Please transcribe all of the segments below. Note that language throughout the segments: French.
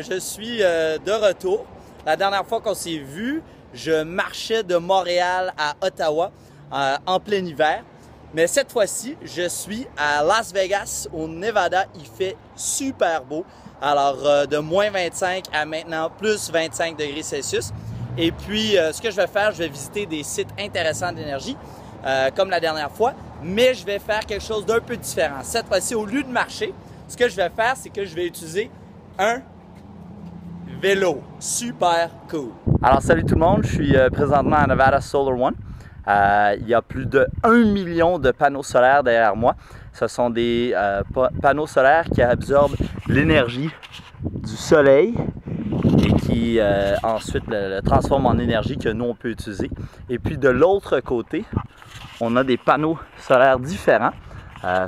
Je suis de retour. La dernière fois qu'on s'est vu, je marchais de Montréal à Ottawa en plein hiver. Mais cette fois-ci, je suis à Las Vegas, au Nevada. Il fait super beau. Alors, de moins 25 à maintenant plus 25 degrés Celsius. Et puis, ce que je vais faire, je vais visiter des sites intéressants d'énergie, comme la dernière fois. Mais je vais faire quelque chose d'un peu différent. Cette fois-ci, au lieu de marcher, ce que je vais faire, c'est que je vais utiliser un vélo. Super cool. Alors, salut tout le monde. Je suis présentement à Nevada Solar One. Il y a plus de 1 million de panneaux solaires derrière moi. Ce sont des panneaux solaires qui absorbent l'énergie du soleil et qui ensuite le transforment en énergie que nous on peut utiliser. Et puis de l'autre côté, on a des panneaux solaires différents.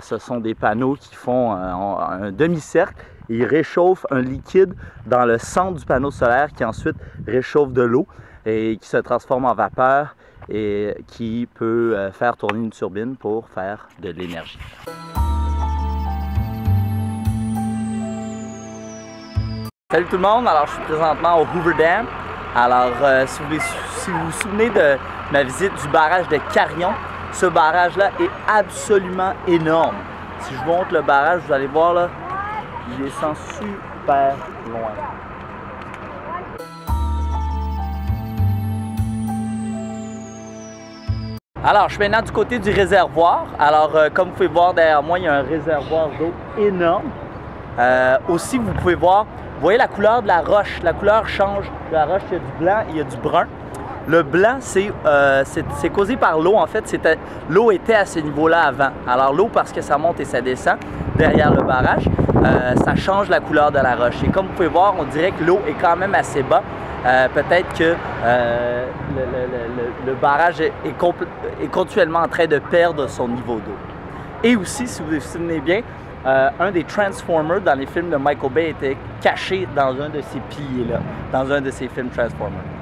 Ce sont des panneaux qui font un demi-cercle et ils réchauffent un liquide dans le centre du panneau solaire qui ensuite réchauffe de l'eau et qui se transforme en vapeur et qui peut faire tourner une turbine pour faire de l'énergie. Salut tout le monde, alors je suis présentement au Hoover Dam. Alors si vous vous souvenez de ma visite du barrage de Carillon, ce barrage-là est absolument énorme. Si je vous montre le barrage, vous allez voir là, il descend super loin. Alors, je suis maintenant du côté du réservoir. Alors, comme vous pouvez voir derrière moi, il y a un réservoir d'eau énorme. Aussi, vous pouvez voir, vous voyez la couleur de la roche. La couleur change. De la roche, il y a du blanc et il y a du brun. Le blanc, c'est causé par l'eau. En fait, l'eau était à ce niveau-là avant. Alors, l'eau, parce que ça monte et ça descend derrière le barrage, ça change la couleur de la roche. Et comme vous pouvez voir, on dirait que l'eau est quand même assez bas. Peut-être que le barrage est continuellement en train de perdre son niveau d'eau. Et aussi, si vous vous souvenez bien, un des Transformers dans les films de Michael Bay était caché dans un de ces piliers-là, dans un de ces films Transformers.